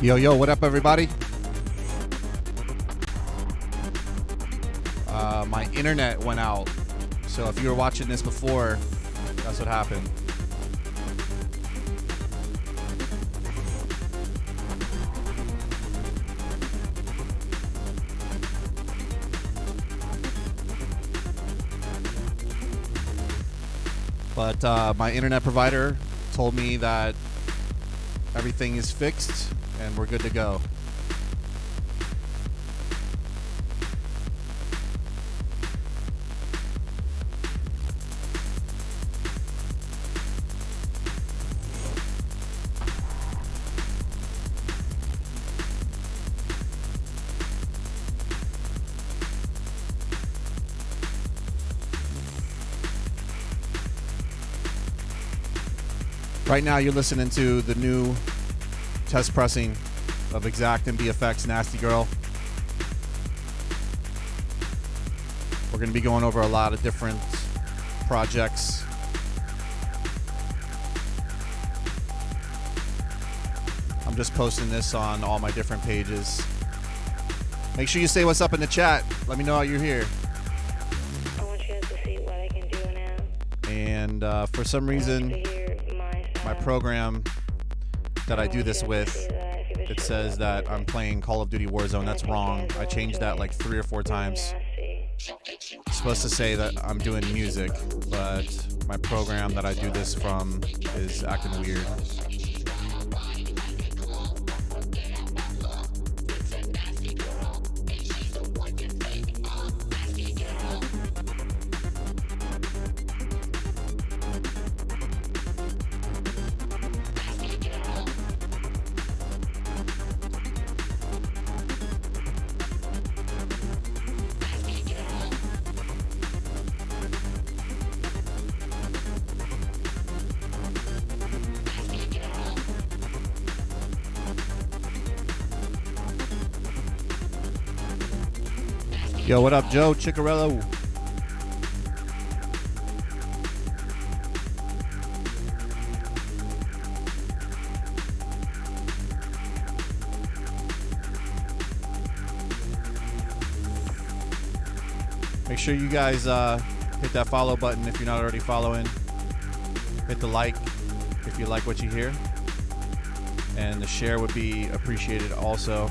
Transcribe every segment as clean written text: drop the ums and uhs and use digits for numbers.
Yo, yo, what up, everybody? My internet went out. So if you were watching this before, that's what happened. But my internet provider told me that everything is fixed and we're good to go. Right now you're listening to the new test pressing of EXZAKT and BFX Nasty Girl. We're going to be going over a lot of different projects. I'm just posting this on all my different pages. Make sure you say what's up in the chat. Let me know you're here. I want you guys to see what I can do now. And for some reason, my program that I do this with, it says that I'm playing Call of Duty Warzone. That's wrong. I changed that like 3 or 4 times. It's supposed to say that I'm doing music, but my program that I do this from is acting weird. Yo, what up, Joe Ciccarello? Make sure you guys hit that follow button if you're not already following. Hit the like if you like what you hear. And the share would be appreciated also.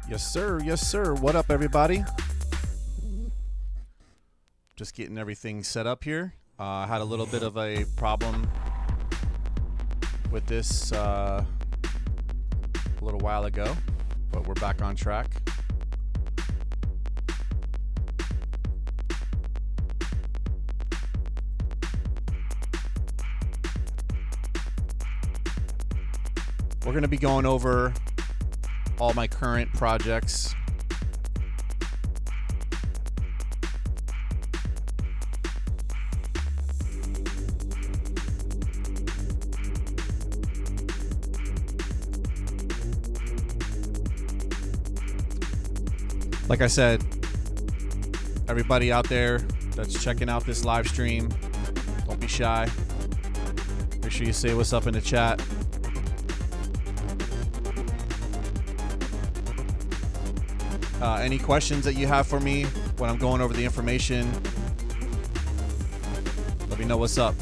Yes, sir. Yes, sir. What up, everybody? Just getting everything set up here. I had a little bit of a problem with this a little while ago, but we're back on track. We're going to be going over all my current projects. Like I said, everybody out there that's checking out this live stream, don't be shy. Make sure you say what's up in the chat. Any questions that you have for me when I'm going over the information, let me know what's up.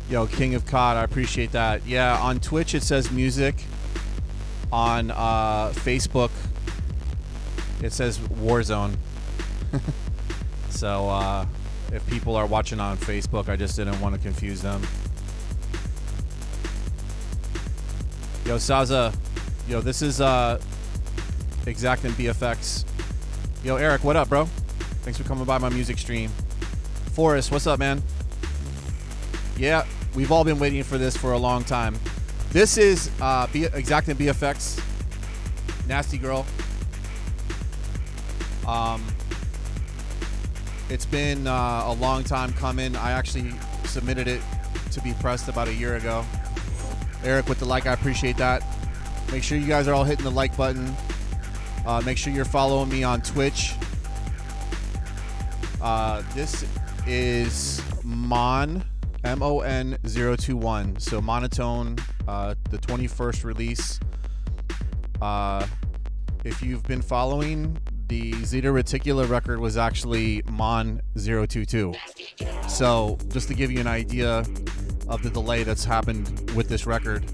Yo, King of COD, I appreciate that. Yeah, on Twitch it says music. On Facebook it says Warzone. So if people are watching on Facebook, I just didn't want to confuse them. Yo, Saza. Yo, this is EXZAKT and BFX. Yo, Eric, what up, bro? Thanks for coming by my music stream. Forrest, what's up, man? Yeah, we've all been waiting for this for a long time. This is EXZAKT and BFX, Nasty Girl. It's been a long time coming. I actually submitted it to be pressed about a year ago. Eric with the like, I appreciate that. Make sure you guys are all hitting the like button. Make sure you're following me on Twitch. This is MON 021. So Monotone, the 21st release. If you've been following, the Zeta Reticula record was actually MON 022. So just to give you an idea of the delay that's happened with this record,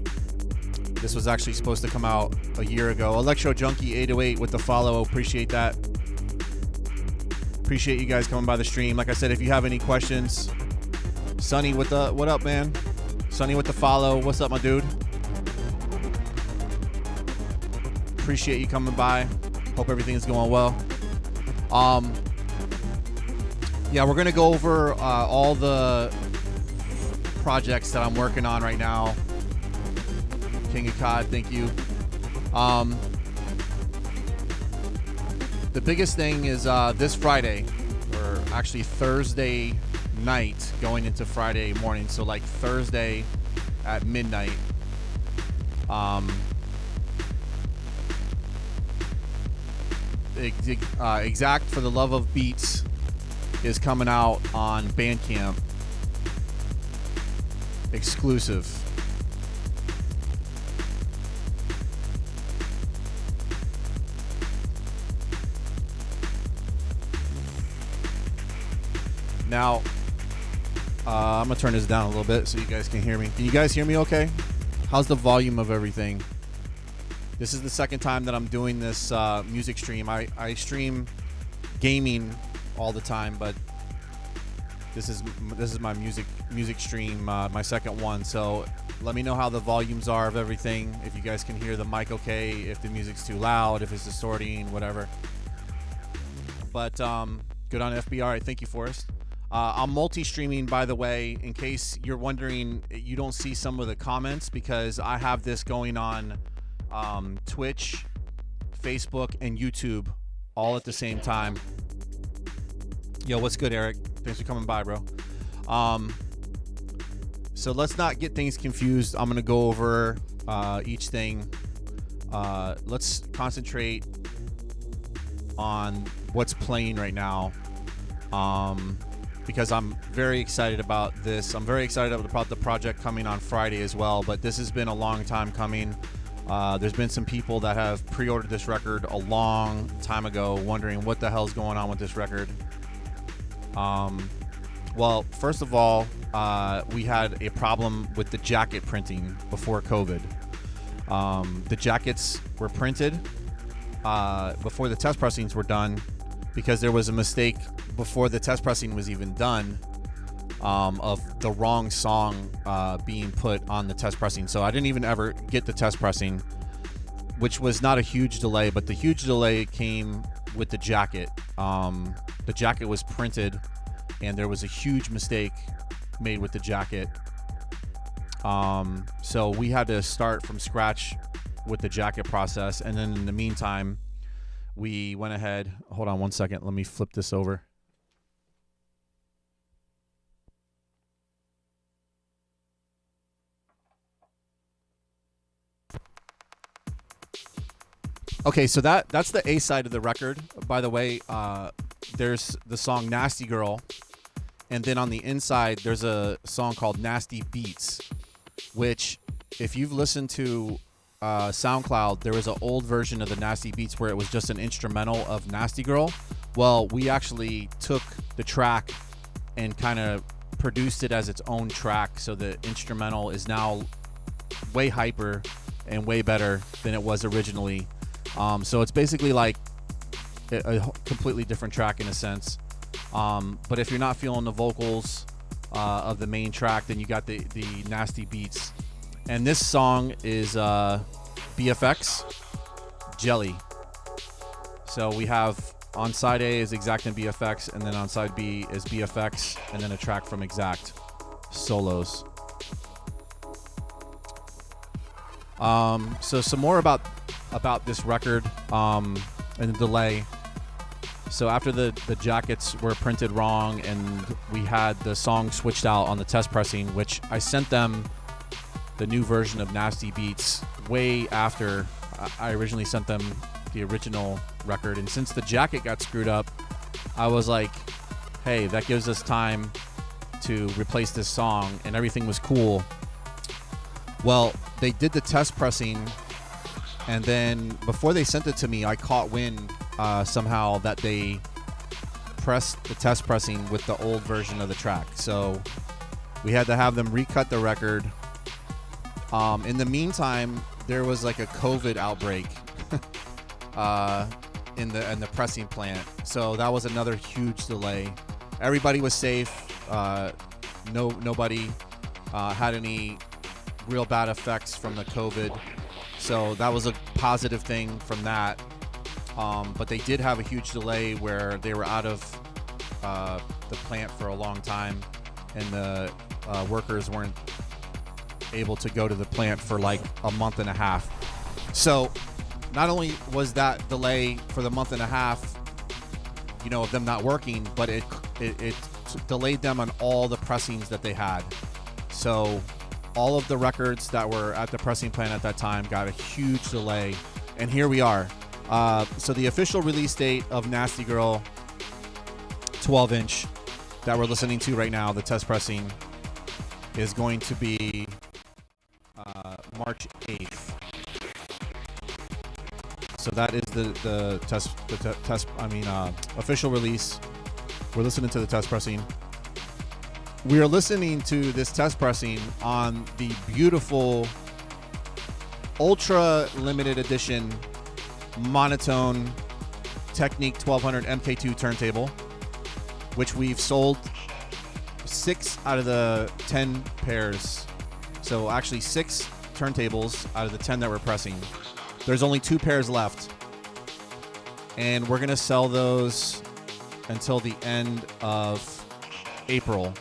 this was actually supposed to come out a year ago. Electro Junkie 808 with the follow. Appreciate that. Appreciate you guys coming by the stream. Like I said, if you have any questions, Sonny with the what up, man? Sonny with the follow. What's up, my dude? Appreciate you coming by. Hope everything's going well. Yeah, we're gonna go over all the projects that I'm working on right now. King of COD, thank you. The biggest thing is this Friday, or actually Thursday night going into Friday morning. So like Thursday at midnight. EXZAKT for the Love of Beats is coming out on Bandcamp. Exclusive. Now, I'm going to turn this down a little bit so you guys can hear me. Can you guys hear me okay? How's the volume of everything? This is the second time that I'm doing this music stream. I stream gaming all the time, but this is my music stream, my second one. So let me know how the volumes are of everything. If you guys can hear the mic okay, if the music's too loud, if it's distorting, whatever. But good on FBR. Thank you, Forrest. I'm multi-streaming, by the way, in case you're wondering, you don't see some of the comments because I have this going on Twitch, Facebook, and YouTube all at the same time. Yo, what's good, Eric? Thanks for coming by, bro. So let's not get things confused. I'm gonna go over each thing. Let's concentrate on what's playing right now, because I'm very excited about this. I'm very excited about the project coming on Friday as well, but this has been a long time coming. There's been some people that have pre-ordered this record a long time ago wondering what the hell's going on with this record. Well, first of all, we had a problem with the jacket printing before COVID. The jackets were printed before the test pressings were done because there was a mistake before the test pressing was even done of the wrong song being put on the test pressing. So I didn't even ever get the test pressing, which was not a huge delay, but the huge delay came with the jacket. The jacket was printed and there was a huge mistake made with the jacket. So we had to start from scratch with the jacket process. And then in the meantime, we went ahead. Hold on one second. Let me flip this over. Okay, so that's the A side of the record. By the way, there's the song Nasty Girl. And then on the inside, there's a song called Nasty Beats, which if you've listened to SoundCloud, there was an old version of the Nasty Beats where it was just an instrumental of Nasty Girl. Well, we actually took the track and kind of produced it as its own track. So the instrumental is now way hyper and way better than it was originally. So it's basically like a completely different track in a sense. But if you're not feeling the vocals of the main track, then you got the Nasty Beats. And this song is BFX Jelly. So we have on side A is EXZAKT and BFX, and then on side B is BFX, and then a track from EXZAKT solos. So some more about this record and the delay. So after the jackets were printed wrong and we had the song switched out on the test pressing, which I sent them the new version of Nasty Beats way after I originally sent them the original record. And since the jacket got screwed up, I was like, hey, that gives us time to replace this song, and everything was cool. Well, they did the test pressing, and then before they sent it to me, I caught wind somehow that they pressed the test pressing with the old version of the track. So we had to have them recut the record. In the meantime, there was like a COVID outbreak in the pressing plant, so that was another huge delay. Everybody was safe. Nobody had any real bad effects from the COVID, so that was a positive thing from that. But they did have a huge delay where they were out of the plant for a long time, and the workers weren't able to go to the plant for like a month and a half. So not only was that delay for the month and a half, you know, of them not working, but it delayed them on all the pressings that they had. So all of the records that were at the pressing plant at that time got a huge delay, and here we are. So the official release date of Nasty Girl 12-inch that we're listening to right now, the test pressing, is going to be March 8th. So that is the official release. We're listening to the test pressing. We are listening to this test pressing on the beautiful ultra limited edition Monotone Technique 1200 MK2 turntable, which we've sold 6 out of the 10 pairs. So actually 6 turntables out of the 10 that we're pressing. There's only 2 pairs left, and we're gonna sell those until the end of April.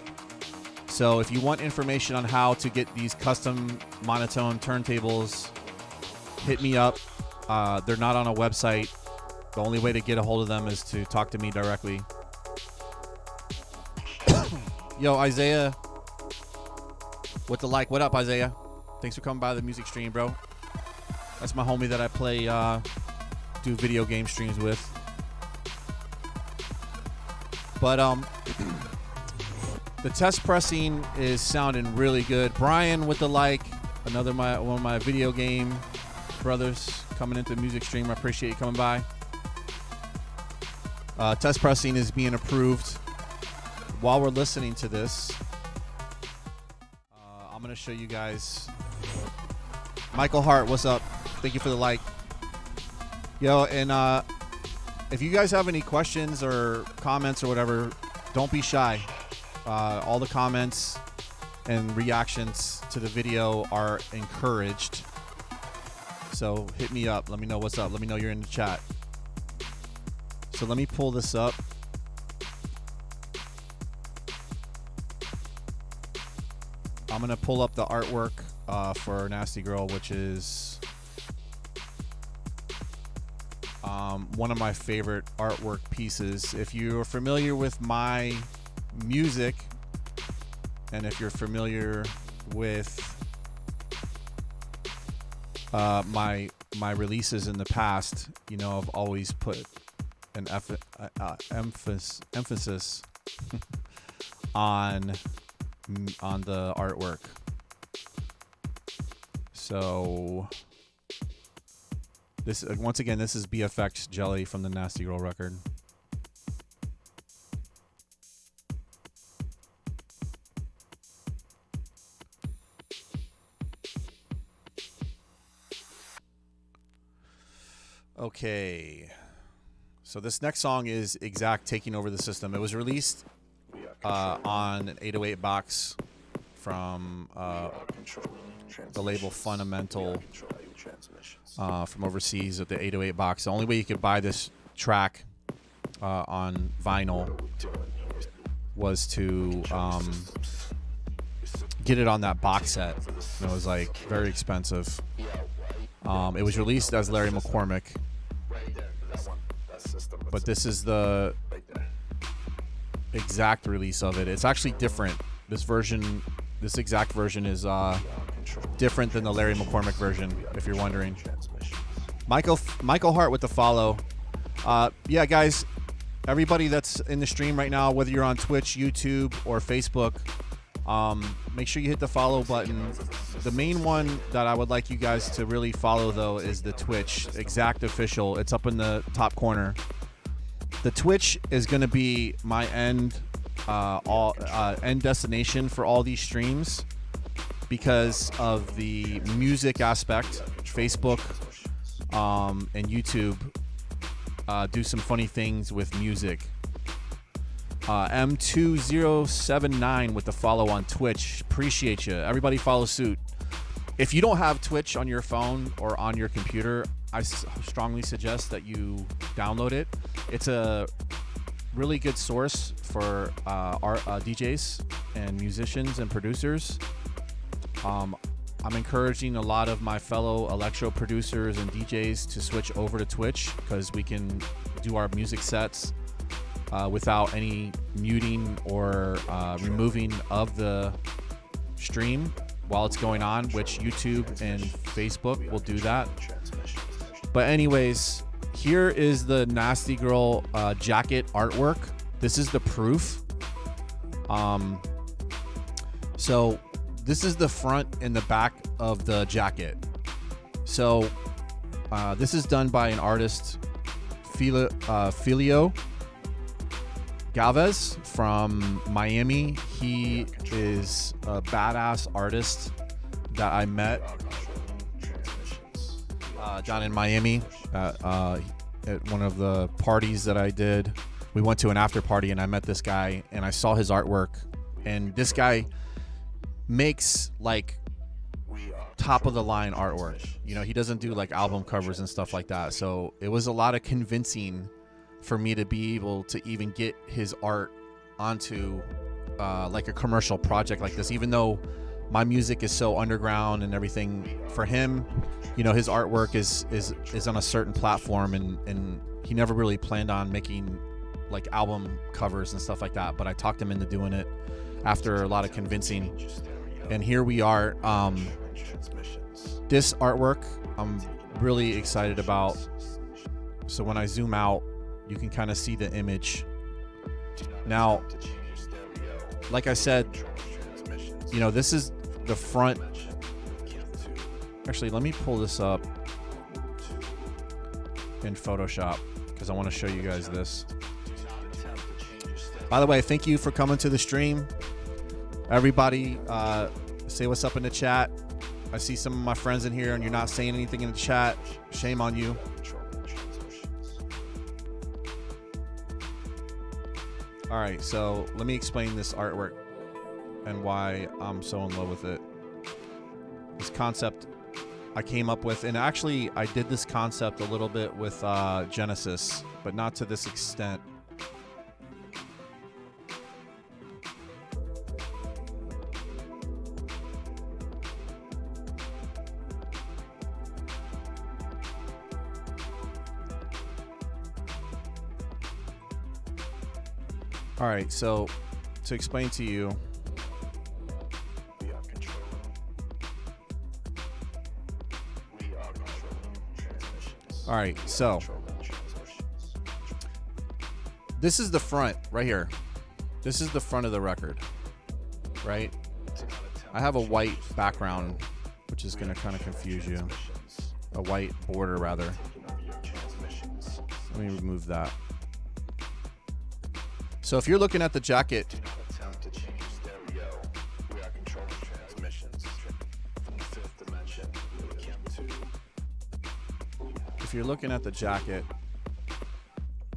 So if you want information on how to get these custom monotone turntables, hit me up. They're not on a website. The only way to get a hold of them is to talk to me directly. Yo, Isaiah with the like. What up, Isaiah? Thanks for coming by the music stream, bro. That's my homie that I play, do video game streams with. But the test pressing is sounding really good. Brian with the like, one of my video game brothers coming into the music stream. I appreciate you coming by. Test pressing is being approved. While we're listening to this, I'm going to show you guys. Michael Hart, what's up? Thank you for the like. Yo, and if you guys have any questions or comments or whatever, don't be shy. All the comments and reactions to the video are encouraged. So hit me up. Let me know what's up. Let me know you're in the chat. So let me pull this up. I'm going to pull up the artwork for Nasty Girl, which is one of my favorite artwork pieces. If you're familiar with my music, and if you're familiar with my releases in the past, you know I've always put an emphasis on the artwork. So this once again, this is BFX Jelly from the Nasty Girl record. Okay, so this next song is EXZAKT Taking Over the System. It was released on an 808 box from the label Fundamental from overseas at the 808 box. The only way you could buy this track on vinyl was to get it on that box set. And it was like very expensive. It was released as Larry McCormick, but this is the EXZAKT release of it. It's actually different. This EXZAKT version is different than the Larry McCormick version, if you're wondering. Michael Hart with the follow. Yeah, guys, everybody that's in the stream right now, whether you're on Twitch, YouTube, or Facebook, make sure you hit the follow button. The main one that I would like you guys to really follow, though, is the Twitch, EXZAKT Official. It's up in the top corner. The Twitch is going to be my end destination for all these streams because of the music aspect. Facebook and YouTube do some funny things with music. M2079 with the follow on Twitch. Appreciate you. Everybody follow suit. If you don't have Twitch on your phone or on your computer, I strongly suggest that you download it. It's a really good source for DJs and musicians and producers. I'm encouraging a lot of my fellow electro producers and DJs to switch over to Twitch because we can do our music sets without any muting or removing of the stream while it's going on, which YouTube and Facebook will do that. But anyways, here is the Nasty Girl jacket artwork. This is the proof. So this is the front and the back of the jacket. So this is done by an artist, Filio Galvez from Miami. He is a badass artist that I met down in Miami at one of the parties that I did. We went to an after party and I met this guy and I saw his artwork, and this guy makes like top of the line artwork. You know, he doesn't do like album covers and stuff like that. So it was a lot of convincing for me to be able to even get his art onto like a commercial project like this, even though my music is so underground and everything. For him, you know, his artwork is on a certain platform, and he never really planned on making like album covers and stuff like that, but I talked him into doing it after a lot of convincing, and here we are. This artwork I'm really excited about. So when I zoom out, you can kind of see the image. Now, like I said, you know, this is the front. Actually, let me pull this up in Photoshop because I want to show you guys this. By the way, thank you for coming to the stream. Everybody, say what's up in the chat. I see some of my friends in here and you're not saying anything in the chat. Shame on you. All right, so let me explain this artwork and why I'm so in love with it. This concept I came up with, and actually I did this concept a little bit with Genesis, but not to this extent. All right, so to explain to you, all right, so this is the front right here. This is the front of the record, right? I have a white background, which is going to kind of confuse you. A white border, rather. Let me remove that. So if you're looking at the jacket, if you're looking at the jacket,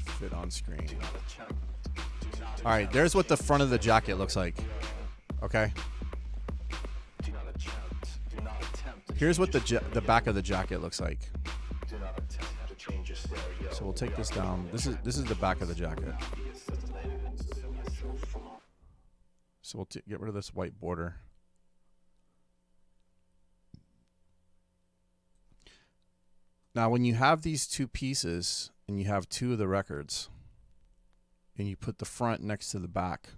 fit on screen. All right, there's what the front of the jacket looks like. Okay. Here's what the back of the jacket looks like. So we'll take this down. This is the back of the jacket. So we'll get rid of this white border. Now, when you have these two pieces and you have two of the records and you put the front next to the back.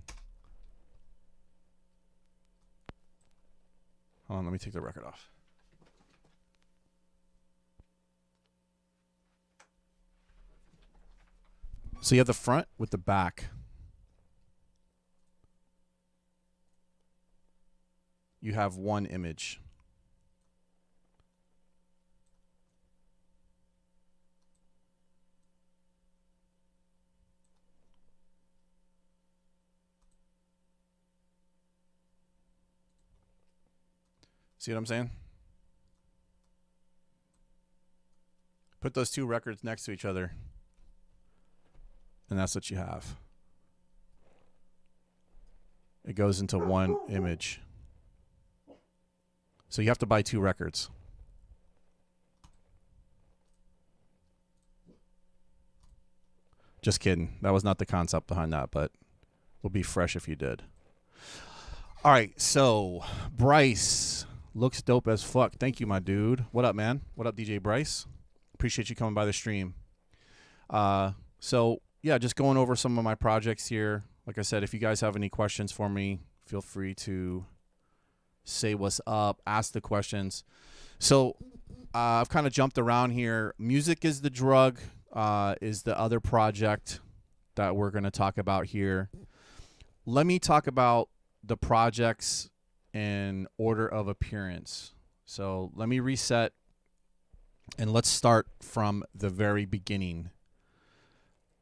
Hold on, let me take the record off. So you have the front with the back. You have one image. See what I'm saying? Put those two records next to each other, and that's what you have. It goes into one image. So you have to buy two records. Just kidding. That was not the concept behind that, but it would be fresh if you did. All right, so Bryce looks dope as fuck. Thank you, my dude. What up, man? What up, DJ Bryce? Appreciate you coming by the stream. So, yeah, just going over some of my projects here. Like I said, if you guys have any questions for me, feel free to say what's up, ask the questions. So I've kind of jumped around here. Music is the Drug is the other project that we're going to talk about here. Let me talk about the projects in order of appearance. So let me reset and let's start from the very beginning,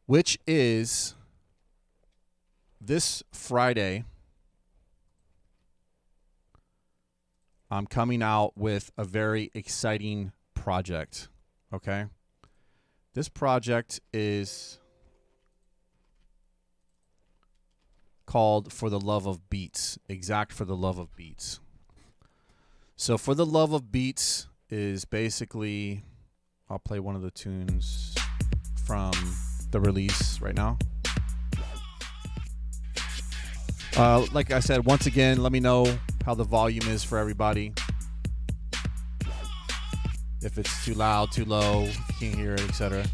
which is this Friday. I'm coming out with a very exciting project, okay? This project is called For the Love of Beats, EXZAKT For the Love of Beats. So For the Love of Beats is basically, I'll play one of the tunes from the release right now. Like I said, once again, let me know how the volume is for everybody. If it's too loud, too low, if you can't hear it, etc.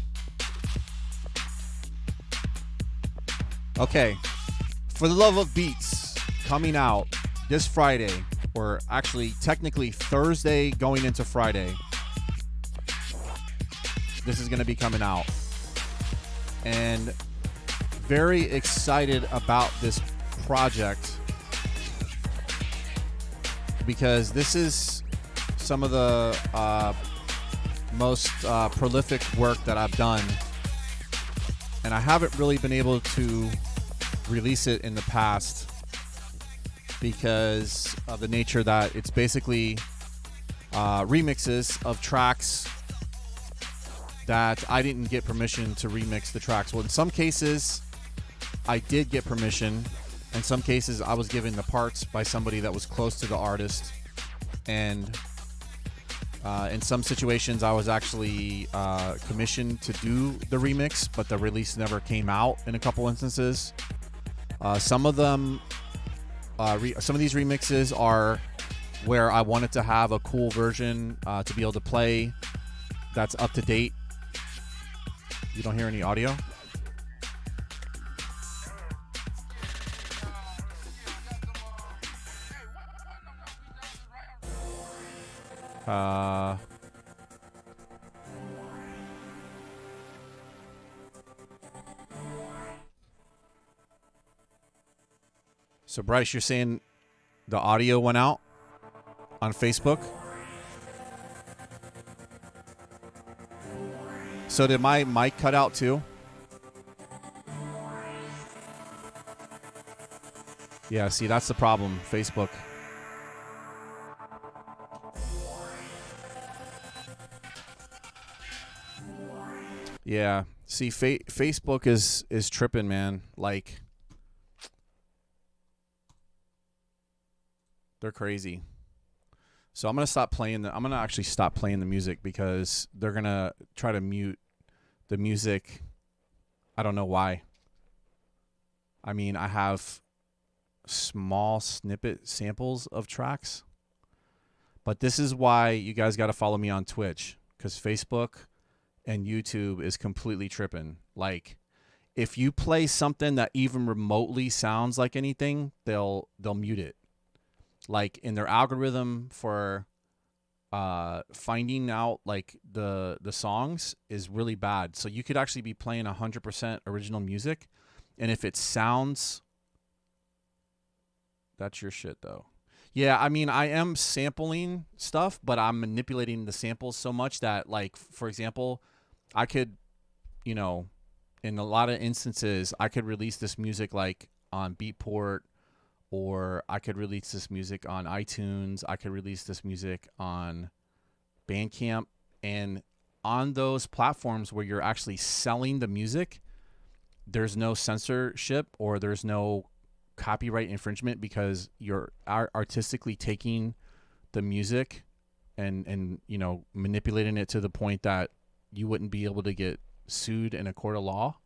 Okay. For the Love of Beats, coming out this Friday, or actually technically Thursday going into Friday. This is going to be coming out. And very excited about this project because this is some of the most prolific work that I've done. And I haven't really been able to release it in the past because of the nature that it's basically remixes of tracks that I didn't get permission to remix the tracks. Well, in some cases, I did get permission. In some cases, I was given the parts by somebody that was close to the artist. And in some situations, I was actually commissioned to do the remix, but the release never came out in a couple instances. Some of them, some of these remixes are where I wanted to have a cool version to be able to play that's up to date. You don't hear any audio? So Bryce, you're saying the audio went out on Facebook? So did my mic cut out too? Yeah, see, that's the problem. Facebook. Yeah. See, Facebook is tripping, man. Like, they're crazy. So I'm gonna stop playing I'm gonna actually stop playing the music because they're gonna try to mute the music. I don't know why. I mean, I have small snippet samples of tracks, but this is why you guys got to follow me on Twitch, because Facebook and YouTube is completely tripping. Like, if you play something that even remotely sounds like anything, they'll mute it. Like, in their algorithm for finding out like the songs is really bad. So you could actually be playing 100% original music, and if it sounds, that's your shit though. Yeah, I mean, I am sampling stuff, but I'm manipulating the samples so much that, like, for example, I could, you know, in a lot of instances, I could release this music like on Beatport, or I could release this music on iTunes. I could release this music on Bandcamp. And on those platforms where you're actually selling the music, there's no censorship or there's no copyright infringement, because you're artistically taking the music and you know, manipulating it to the point that you wouldn't be able to get sued in a court of law.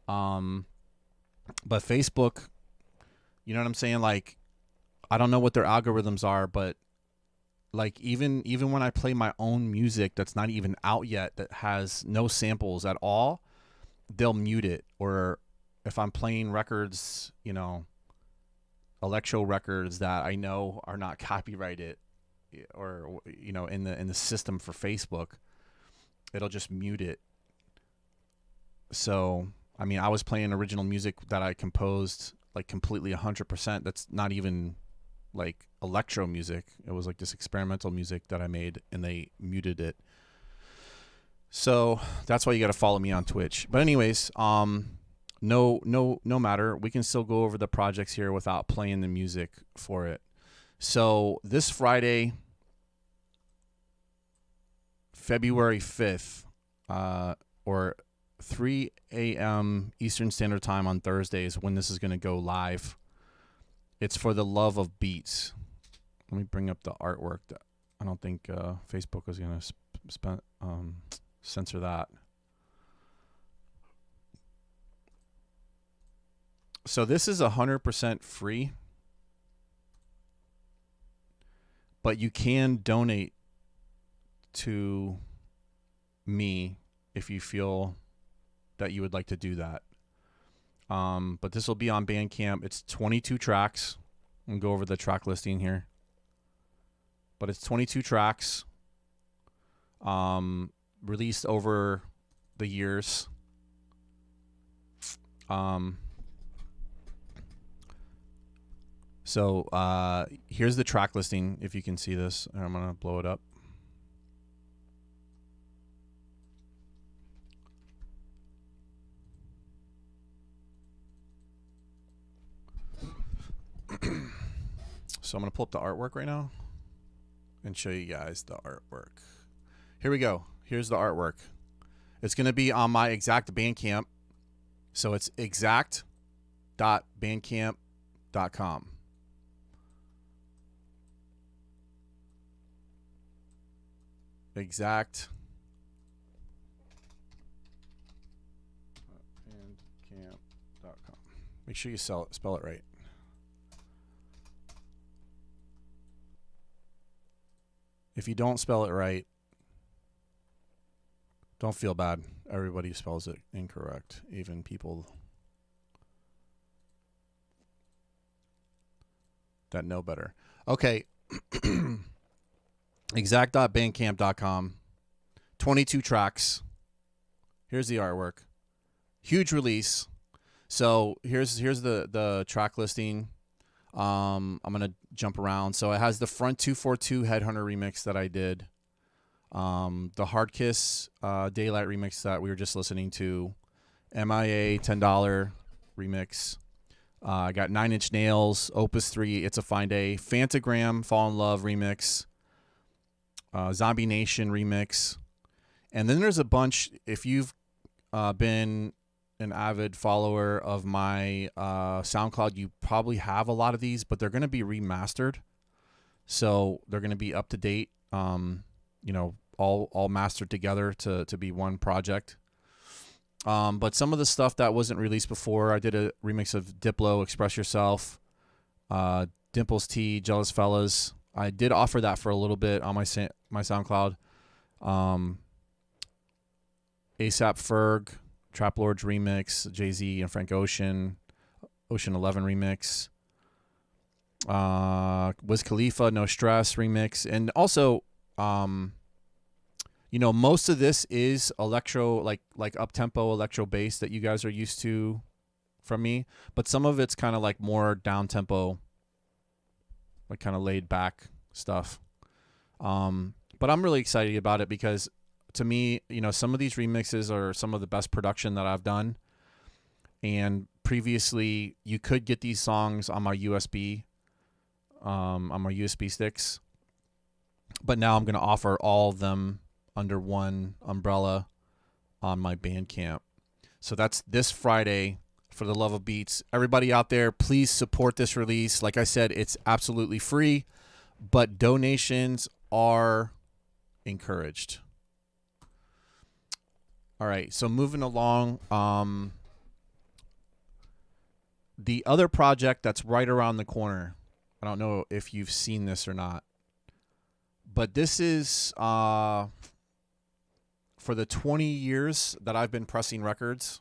But Facebook, you know what I'm saying? Like, I don't know what their algorithms are, but like even when I play my own music that's not even out yet, that has no samples at all, they'll mute it. Or if I'm playing records, you know, electro records that I know are not copyrighted, or you know, in the system for Facebook, it'll just mute it. So, I mean, I was playing original music that I composed like completely 100%. That's not even like electro music. It was like this experimental music that I made, and they muted it. So that's why you got to follow me on Twitch. But anyways, no matter. We can still go over the projects here without playing the music for it. So this Friday, February 5th, or 3 a.m. Eastern Standard Time on Thursdays, when this is going to go live. It's for the love of beats. Let me bring up the artwork. I don't think Facebook is going to censor that. So this is 100% free, but you can donate to me if you feel that you would like to do that. But this will be on Bandcamp. It's 22 tracks. I'll go over the track listing here. But it's 22 tracks, released over the years. So here's the track listing, if you can see this. I'm going to blow it up. So I'm going to pull up the artwork right now and show you guys the artwork. Here we go. Here's the artwork. It's going to be on my EXZAKT Bandcamp. So it's EXZAKT.bandcamp.com. EXZAKT. Bandcamp.com. Make sure you spell it right. If you don't spell it right, don't feel bad. Everybody spells it incorrect, even people that know better. Okay. EXZAKT.bandcamp.com. 22 tracks. Here's the artwork. Huge release. So here's the track listing. I'm gonna jump around. So it has the Front 242 Headhunter remix that I did, the Hard Kiss Daylight remix that we were just listening to, MIA $10 remix. I got 9 Inch Nails, Opus 3, It's a Fine Day, Fantagram Fall in Love remix, Zombie Nation remix, and then there's a bunch. If you've been an avid follower of my SoundCloud, you probably have a lot of these, but they're going to be remastered. So they're going to be up to date, you know, all mastered together to be one project. But some of the stuff that wasn't released before, I did a remix of Diplo, Express Yourself, Dimples T, Jealous Fellas. I did offer that for a little bit on my SoundCloud. ASAP Ferg, Trap Lords remix, Jay-Z and Frank Ocean, Ocean 11 remix. Wiz Khalifa, No Stress remix. And also, most of this is electro, like up-tempo electro bass that you guys are used to from me. But some of it's kind of like more down-tempo, like kind of laid back stuff. But I'm really excited about it because to me, some of these remixes are some of the best production that I've done. And previously you could get these songs on my USB sticks. But now I'm going to offer all of them under one umbrella on my Bandcamp. So that's this Friday. For the love of beats, everybody out there, please support this release. Like I said, it's absolutely free, but donations are encouraged. All right, so moving along, the other project that's right around the corner, I don't know if you've seen this or not, but this is for the 20 years that I've been pressing records.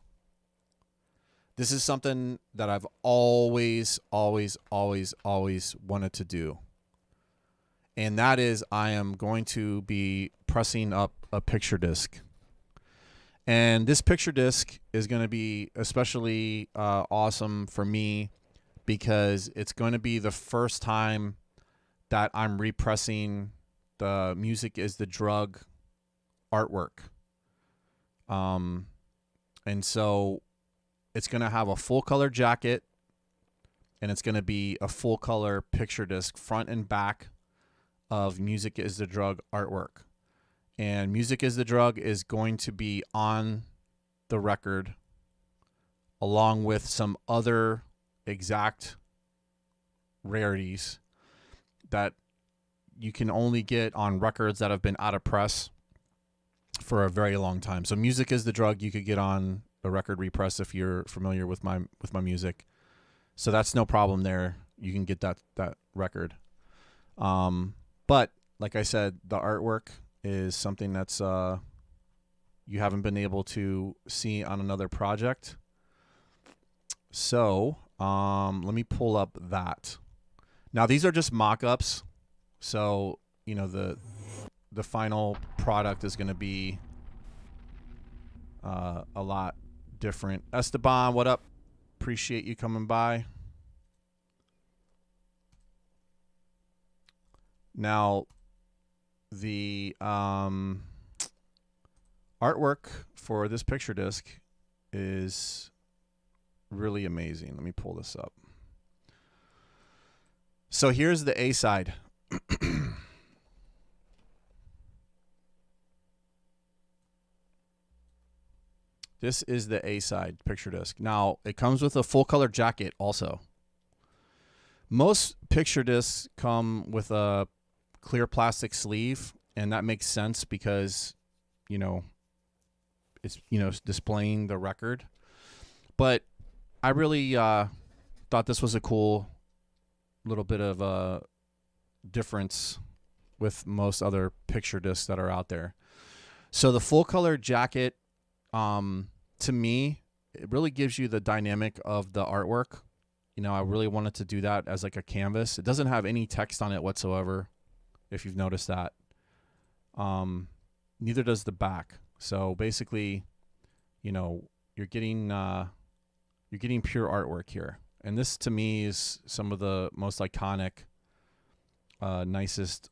This is something that I've always wanted to do. And that is I am going to be pressing up a picture disc. And this picture disc is going to be especially awesome for me because it's going to be the first time that I'm repressing the Music is the Drug artwork. And so it's going to have a full color jacket and it's going to be a full color picture disc front and back of Music is the Drug artwork. And Music is the Drug is going to be on the record along with some other EXZAKT rarities that you can only get on records that have been out of press for a very long time. So Music is the Drug you could get on a record repress if you're familiar with my music. So that's no problem there. You can get that record. But like I said, the artwork is something that's you haven't been able to see on another project. So let me pull up that. Now these are just mock-ups. So, the final product is going to be a lot different. Esteban, what up? Appreciate you coming by. Now, the artwork for this picture disc is really amazing. Let me pull this up. So here's the A side. This is the A-side picture disc. Now, it comes with a full-color jacket also. Most picture discs come with a clear plastic sleeve, and that makes sense because, it's, displaying the record. But I really thought this was a cool little bit of a difference with most other picture discs that are out there. So the full-color jacket, to me, it really gives you the dynamic of the artwork. I really wanted to do that as like a canvas. It doesn't have any text on it whatsoever, if you've noticed that. Neither does the back. So basically, you're getting pure artwork here. And this to me is some of the most iconic, nicest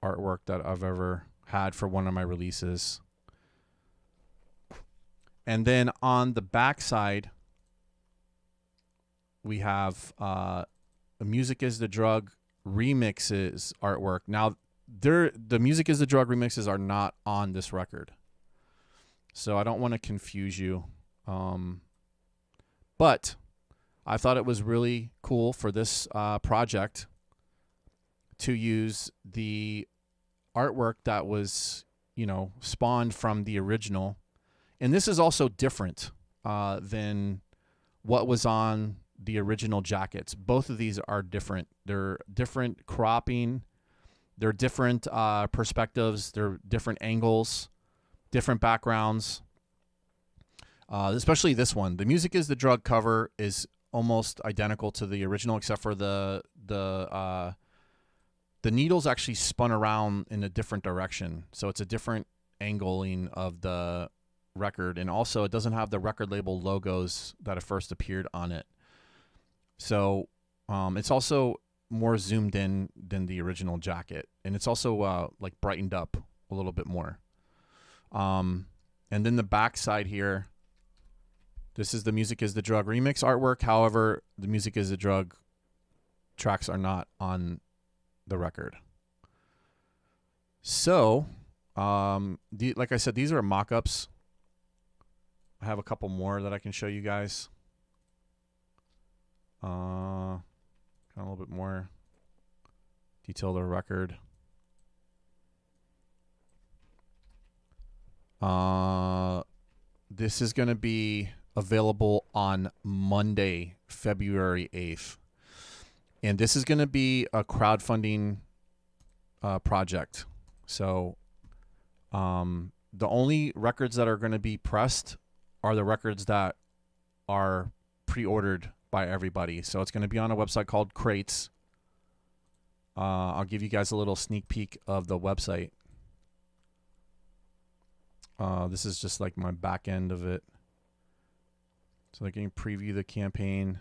artwork that I've ever had for one of my releases. And then on the back side, we have the Music is the Drug remixes artwork. Now, the Music is the Drug remixes are not on this record. So I don't want to confuse you. But I thought it was really cool for this project to use the artwork that was, spawned from the original And this is also different than what was on the original jackets. Both of these are different. They're different cropping. They're different perspectives. They're different angles, different backgrounds. Especially this one. The Music is the Drug cover is almost identical to the original, except for the needles actually spun around in a different direction. So it's a different angling of the record. And also it doesn't have the record label logos that have first appeared on it. So it's also more zoomed in than the original jacket. And it's also like brightened up a little bit more. And then the back side here, this is the Music is the Drug remix artwork. However, the Music is the Drug tracks are not on the record. So, like I said, these are mock-ups. I have a couple more that I can show you guys. Kind of a little bit more detail of the record. This is going to be available on Monday, February 8th. And this is going to be a crowdfunding project. So the only records that are going to be pressed are the records that are pre-ordered by everybody. So it's going to be on a website called Crates. I'll give you guys a little sneak peek of the website. This is just like my back end of it. So I can preview the campaign.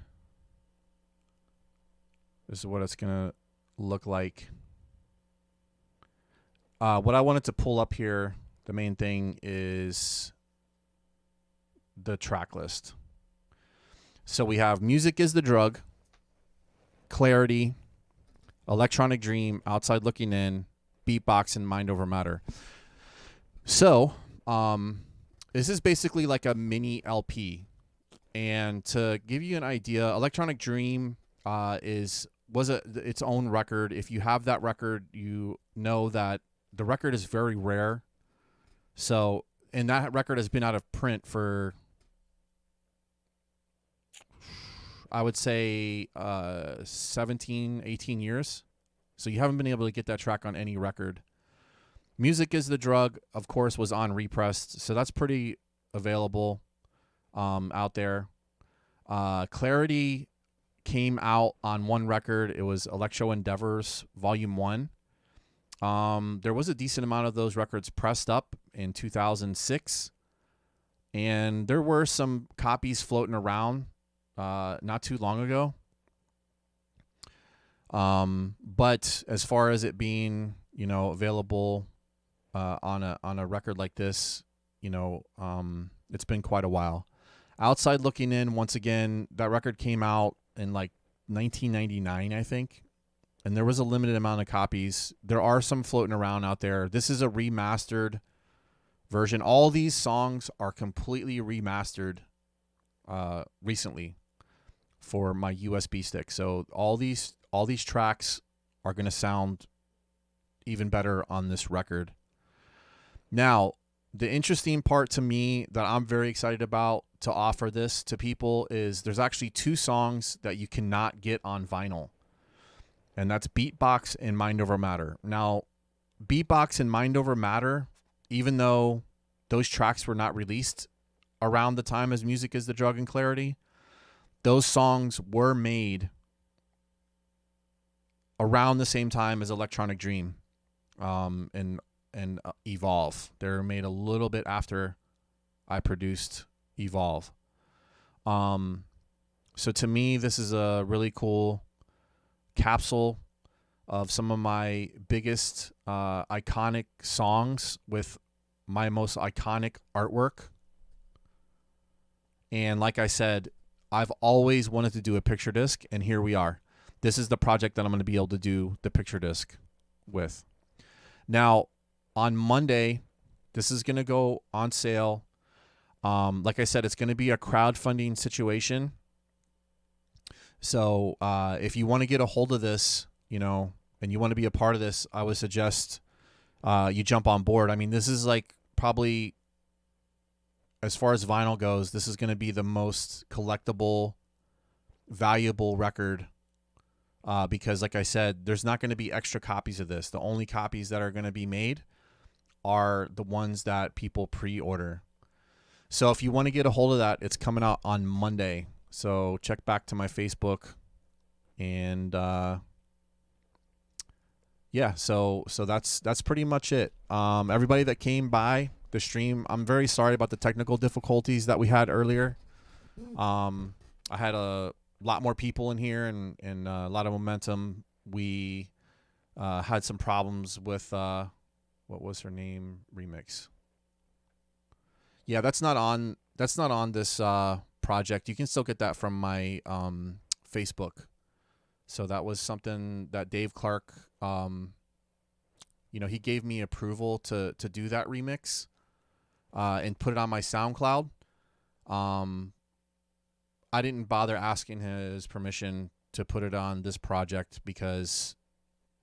This is what it's going to look like. What I wanted to pull up here, the main thing is the track list. So we have Music is the Drug, Clarity, Electronic Dream, Outside Looking In, Beatbox, and Mind Over Matter. So this is basically like a mini LP. And to give you an idea, Electronic Dream was its own record. If you have that record, you know that the record is very rare. So, and that record has been out of print for, I would say, 17, 18 years. So you haven't been able to get that track on any record. Music is the Drug, of course, was on Repressed. So that's pretty available out there. Clarity came out on one record. It was Electro Endeavors Volume 1. There was a decent amount of those records pressed up in 2006. And there were some copies floating around not too long ago. But as far as it being, available on a record like this, it's been quite a while. Outside Looking In, once again, that record came out in like 1999, I think. And there was a limited amount of copies. There are some floating around out there. This is a remastered version. All these songs are completely remastered recently for my USB stick. So all these tracks are going to sound even better on this record. Now, the interesting part to me that I'm very excited about to offer this to people is there's actually 2 songs that you cannot get on vinyl. And that's Beatbox and Mind Over Matter. Now, Beatbox and Mind Over Matter, even though those tracks were not released around the time as Music is the Drug and Clarity, those songs were made around the same time as Electronic Dream and Evolve. They were made a little bit after I produced Evolve. So to me, this is a really cool capsule of some of my biggest iconic songs with my most iconic artwork. And like I said, I've always wanted to do a picture disc, and here we are. This is the project that I'm going to be able to do the picture disc with. Now, on Monday, this is going to go on sale. Like I said, it's going to be a crowdfunding situation. So if you want to get a hold of this, and you want to be a part of this, I would suggest you jump on board. I mean, this is like probably as far as vinyl goes, this is going to be the most collectible, valuable record because, like I said, there's not going to be extra copies of this. The only copies that are going to be made are the ones that people pre-order. So if you want to get a hold of that, it's coming out on Monday. So check back to my Facebook, and yeah, so that's pretty much it. Everybody that came by the stream, I'm very sorry about the technical difficulties that we had earlier. I had a lot more people in here and a lot of momentum. We had some problems with what was her name remix. Yeah, that's not on this project. You can still get that from my Facebook. So that was something that Dave Clark, he gave me approval to do that remix and put it on my SoundCloud. I didn't bother asking his permission to put it on this project because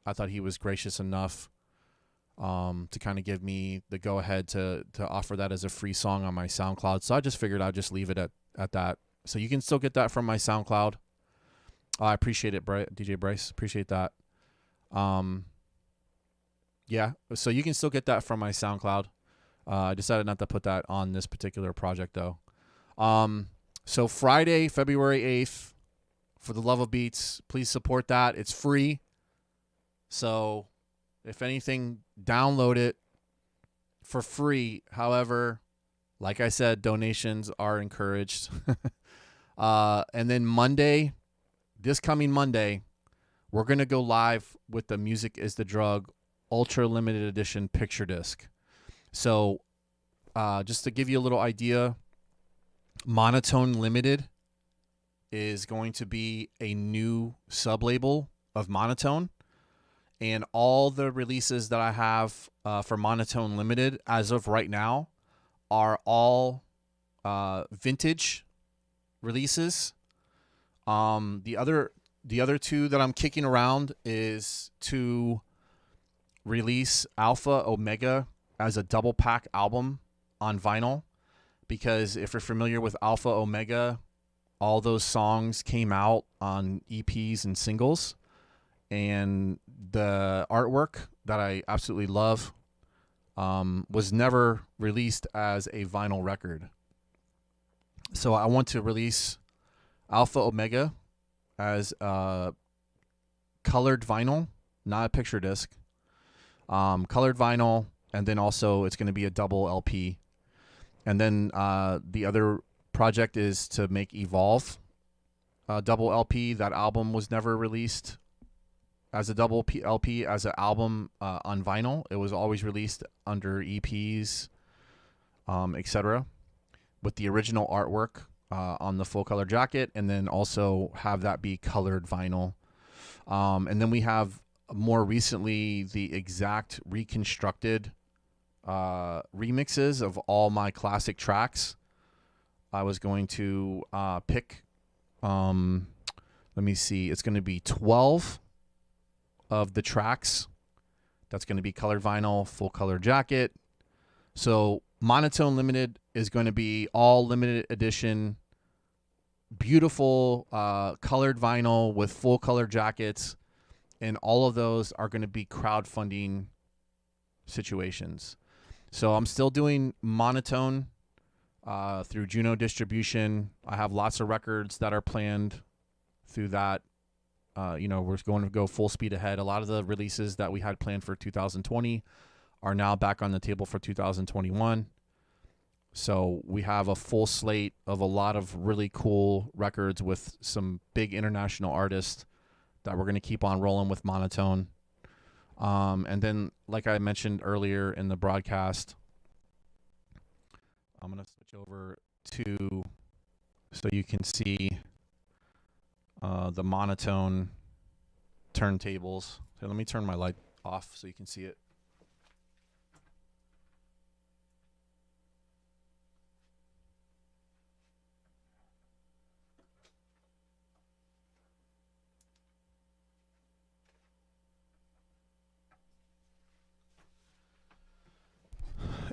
I thought he was gracious enough to kind of give me the go-ahead to offer that as a free song on my SoundCloud. So I just figured I'd just leave it at that. So you can still get that from my SoundCloud. I appreciate it, DJ Bryce. Appreciate that. Yeah, so you can still get that from my SoundCloud. I decided not to put that on this particular project, though. So Friday, February 8th, for the love of beats, please support that. It's free. So if anything, download it for free. However, like I said, donations are encouraged. And then Monday, this coming Monday, we're going to go live with the Music is the Drug Ultra Limited Edition picture disc. So just to give you a little idea, Monotone Limited is going to be a new sub-label of Monotone. And all the releases that I have for Monotone Limited as of right now are all vintage releases. The other two that I'm kicking around is to release Alpha Omega as a double pack album on vinyl, because if you're familiar with Alpha Omega, all those songs came out on EPs and singles, and the artwork that I absolutely love was never released as a vinyl record. So I want to release Alpha Omega as a colored vinyl, not a picture disc. Colored vinyl, and then also it's going to be a double LP. And then the other project is to make Evolve double LP. That album was never released as a double LP, as an album on vinyl. It was always released under EPs, etc., with the original artwork on the full color jacket, and then also have that be colored vinyl. And then we have more recently the EXZAKT reconstructed remixes of all my classic tracks. I was going to pick, let me see, it's going to be 12 of the tracks. That's going to be colored vinyl, full color jacket. So Monotone Limited is going to be all limited edition, beautiful colored vinyl with full color jackets, and all of those are going to be crowdfunding situations. So I'm still doing Monotone through Juno Distribution. I have lots of records that are planned through that. We're going to go full speed ahead. A lot of the releases that we had planned for 2020 are now back on the table for 2021. So we have a full slate of a lot of really cool records with some big international artists that we're going to keep on rolling with Monotone. And then, like I mentioned earlier in the broadcast, I'm going to switch over to, so you can see the Monotone turntables. So let me turn my light off so you can see it.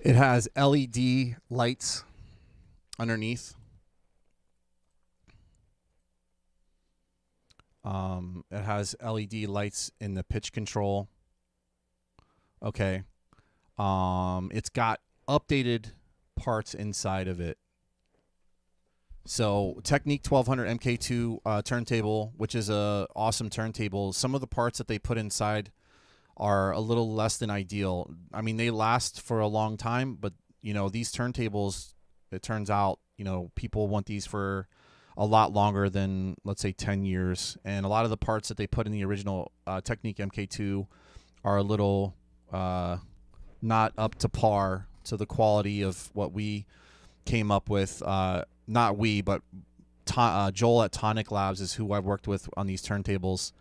It has LED lights underneath. It has LED lights in the pitch control. Okay. It's got updated parts inside of it. So Technique 1200 MK2 turntable, which is a awesome turntable. Some of the parts that they put inside are a little less than ideal. I mean, they last for a long time, but you know, these turntables, it turns out, you know, people want these for a lot longer than, let's say, 10 years. And a lot of the parts that they put in the original Technique MK2 are a little not up to par to the quality of what we came up with. Not we, but Joel at Tonic Labs is who I worked with on these turntables.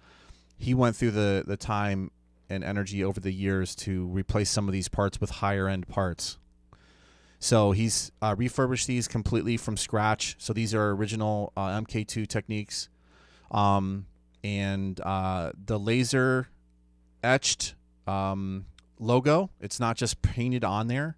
He went through the time and energy over the years to replace some of these parts with higher end parts. So he's refurbished these completely from scratch. So these are original MK2 techniques. And the laser etched logo, it's not just painted on there.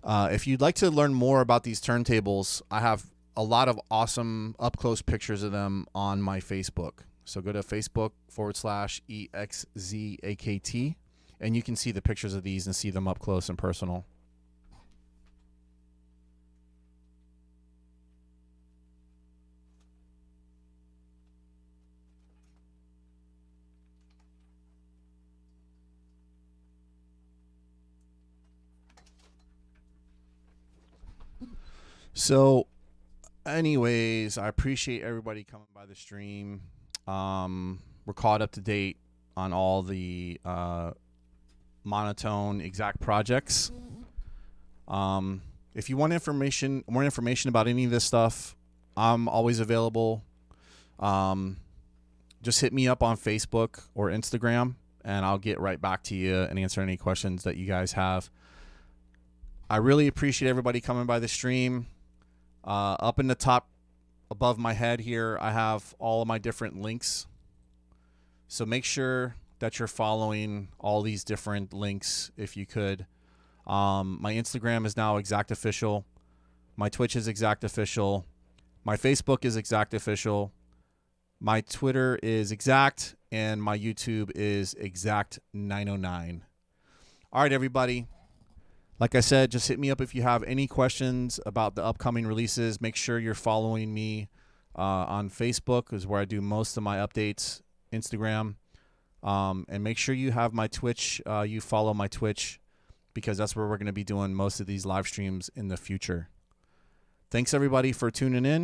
If you'd like to learn more about these turntables, I have a lot of awesome up-close pictures of them on my Facebook. So go to Facebook.com/EXZAKT, and you can see the pictures of these and see them up close and personal. So anyways, I appreciate everybody coming by the stream. We're caught up to date on all the monotone EXZAKT projects. If you want more information about any of this stuff, I'm always available. Just hit me up on Facebook or Instagram, and I'll get right back to you and answer any questions that you guys have. I really appreciate everybody coming by the stream. Up in the top above my head here, I have all of my different links. So make sure that you're following all these different links if you could. My Instagram is now EXZAKT Official. My Twitch is EXZAKT Official. My Facebook is EXZAKT Official. My Twitter is EXZAKT. And my YouTube is EXZAKT909. All right, everybody. Like I said, just hit me up if you have any questions about the upcoming releases. Make sure you're following me on Facebook, is where I do most of my updates. Instagram. And make sure you have my Twitch. You follow my Twitch, because that's where we're going to be doing most of these live streams in the future. Thanks, everybody, for tuning in.